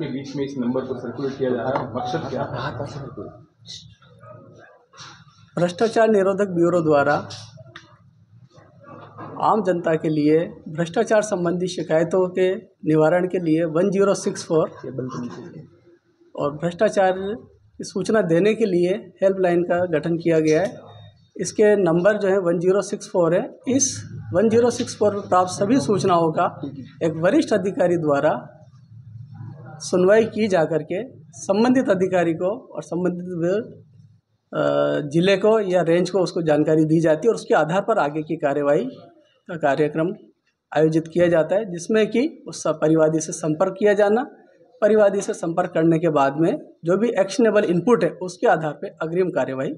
के बीच में इस नंबर को सर्कुलेट किया जा रहा है, मकसद क्या है? भ्रष्टाचार निरोधक ब्यूरो द्वारा आम जनता के लिए भ्रष्टाचार संबंधी शिकायतों के निवारण के लिए 1064 और भ्रष्टाचार की सूचना देने के लिए हेल्पलाइन का गठन किया गया है। इसके नंबर जो है 1064 है। इस 1064 पर प्राप्त सभी सूचनाओं का एक वरिष्ठ अधिकारी द्वारा सुनवाई की जा करके संबंधित अधिकारी को और संबंधित जिले को या रेंज को उसको जानकारी दी जाती है और उसके आधार पर आगे की कार्यवाही का कार्यक्रम आयोजित किया जाता है, जिसमें कि उस परिवादी से संपर्क किया जाना, परिवादी से संपर्क करने के बाद में जो भी एक्शनेबल इनपुट है उसके आधार पर अग्रिम कार्यवाही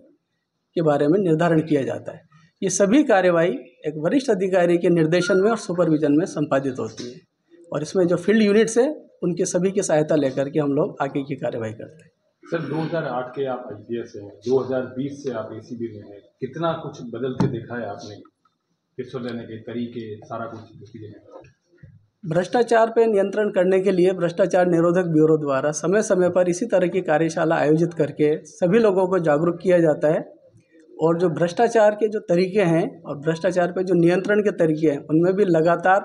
के बारे में निर्धारण किया जाता है। ये सभी कार्यवाही एक वरिष्ठ अधिकारी के निर्देशन में और सुपरविजन में संपादित होती है और इसमें जो फील्ड यूनिट्स है उनके सभी की सहायता लेकर के हम लोग आगे की कार्यवाही करते हैं। सर 2008 के आप IPS हैं, 2020 से आप ACB में हैं, कितना कुछ बदल के देखा है आपने? रिश्वत लेने के तरीके सारा कुछ भ्रष्टाचार पर नियंत्रण करने के लिए भ्रष्टाचार निरोधक ब्यूरो द्वारा समय समय पर इसी तरह की कार्यशाला आयोजित करके सभी लोगों को जागरूक किया जाता है और जो भ्रष्टाचार के जो तरीके हैं और भ्रष्टाचार पे जो नियंत्रण के तरीके हैं उनमें भी लगातार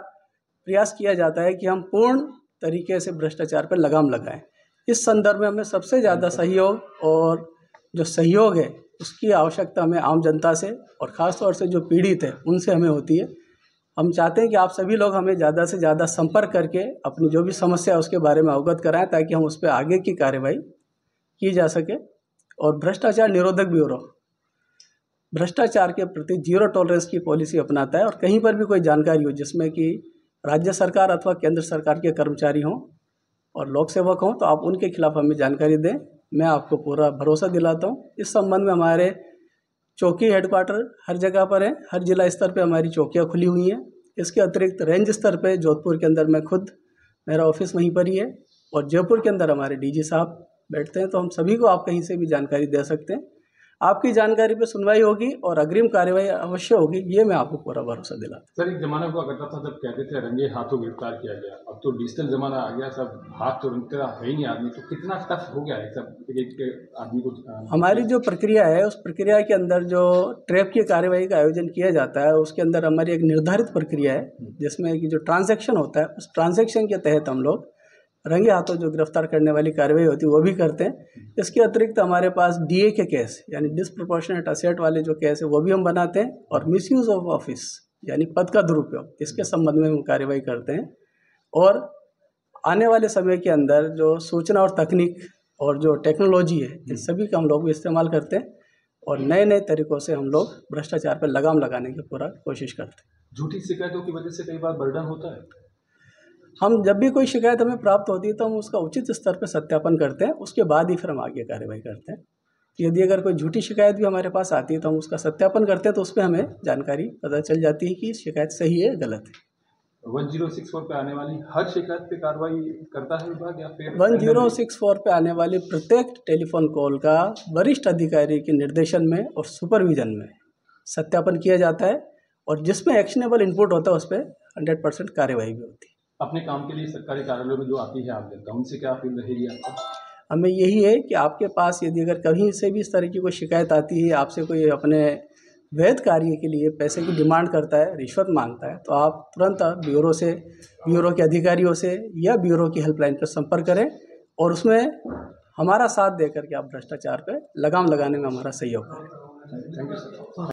प्रयास किया जाता है कि हम पूर्ण तरीके से भ्रष्टाचार पर लगाम लगाएं। इस संदर्भ में हमें सबसे ज़्यादा सहयोग और जो सहयोग है उसकी आवश्यकता हमें आम जनता से और ख़ास तौर से जो पीड़ित है उनसे हमें होती है। हम चाहते हैं कि आप सभी लोग हमें ज़्यादा से ज़्यादा संपर्क करके अपनी जो भी समस्या है उसके बारे में अवगत कराएं ताकि हम उस पर आगे की कार्यवाही की जा सके। और भ्रष्टाचार निरोधक ब्यूरो भ्रष्टाचार के प्रति जीरो टॉलरेंस की पॉलिसी अपनाता है और कहीं पर भी कोई जानकारी हो जिसमें कि राज्य सरकार अथवा केंद्र सरकार के कर्मचारी हों और लोक सेवक हों तो आप उनके खिलाफ हमें जानकारी दें। मैं आपको पूरा भरोसा दिलाता हूँ। इस संबंध में हमारे चौकी हेडक्वार्टर हर जगह पर है, हर जिला स्तर पे हमारी चौकियाँ खुली हुई हैं। इसके अतिरिक्त रेंज स्तर पे जोधपुर के अंदर मैं खुद मेरा ऑफिस वहीं पर ही है और जयपुर के अंदर हमारे DG साहब बैठते हैं, तो हम सभी को आप कहीं से भी जानकारी दे सकते हैं। आपकी जानकारी पे सुनवाई होगी और अग्रिम कार्यवाही अवश्य होगी, ये मैं आपको पूरा भरोसा दिलाता हूं। सर एक जमाना हुआ करता था जब कहते थे रंगे हाथों गिरफ्तार किया गया, अब तो डिजिटल जमाना आ गया, सब हाथ तो रंगता है ही नहीं आदमी, तो कितना टफ हो गया है सब एक आदमी को? हमारी जो प्रक्रिया है उस प्रक्रिया के अंदर जो ट्रैप की कार्यवाही का आयोजन किया जाता है उसके अंदर हमारी एक निर्धारित प्रक्रिया है जिसमें कि जो ट्रांजैक्शन होता है उस ट्रांजैक्शन के तहत हम लोग रंगे हाथों जो गिरफ्तार करने वाली कार्रवाई होती है वो भी करते हैं। इसके अतिरिक्त हमारे पास DA के केस यानी डिसप्रोपोर्शनेट असेट वाले जो केस है वो भी हम बनाते हैं और मिसयूज ऑफ ऑफिस यानी पद का दुरुपयोग इसके संबंध में हम कार्रवाई करते हैं। और आने वाले समय के अंदर जो सूचना और तकनीक और जो टेक्नोलॉजी है इन सभी का हम लोग इस्तेमाल करते हैं और नए नए तरीक़ों से हम लोग भ्रष्टाचार पर लगाम लगाने की पूरा कोशिश करते हैं। झूठी शिकायतों की वजह से कई बार बर्डन होता है। हम जब भी कोई शिकायत हमें प्राप्त होती है तो हम उसका उचित स्तर पर सत्यापन करते हैं, उसके बाद ही फिर हम आगे कार्रवाई करते हैं। यदि अगर कोई झूठी शिकायत भी हमारे पास आती है तो हम उसका सत्यापन करते हैं तो उस पर हमें जानकारी पता चल जाती है कि शिकायत सही है गलत है। 1064 पे आने वाली हर शिकायत पे कार्रवाई करता है विभाग या फिर 1064 पे आने वाली प्रत्येक टेलीफोन कॉल का वरिष्ठ अधिकारी के निर्देशन में और सुपरविजन में सत्यापन किया जाता है और जिसमें एक्शनेबल इनपुट होता है उस पर 100% कार्यवाही भी होती है। अपने काम के लिए सरकारी कार्यालयों में जो आती है आप जनता, उनसे क्या अपील रहेगी आपको? हमें यही है कि आपके पास यदि अगर कहीं से भी इस तरह की कोई शिकायत आती है, आपसे कोई अपने वैध कार्य के लिए पैसे की डिमांड करता है, रिश्वत मांगता है, तो आप तुरंत ब्यूरो के अधिकारियों से या ब्यूरो की हेल्पलाइन पर संपर्क करें और उसमें हमारा साथ दे करके आप भ्रष्टाचार पर लगाम लगाने में हमारा सहयोग करें। Thank you sir.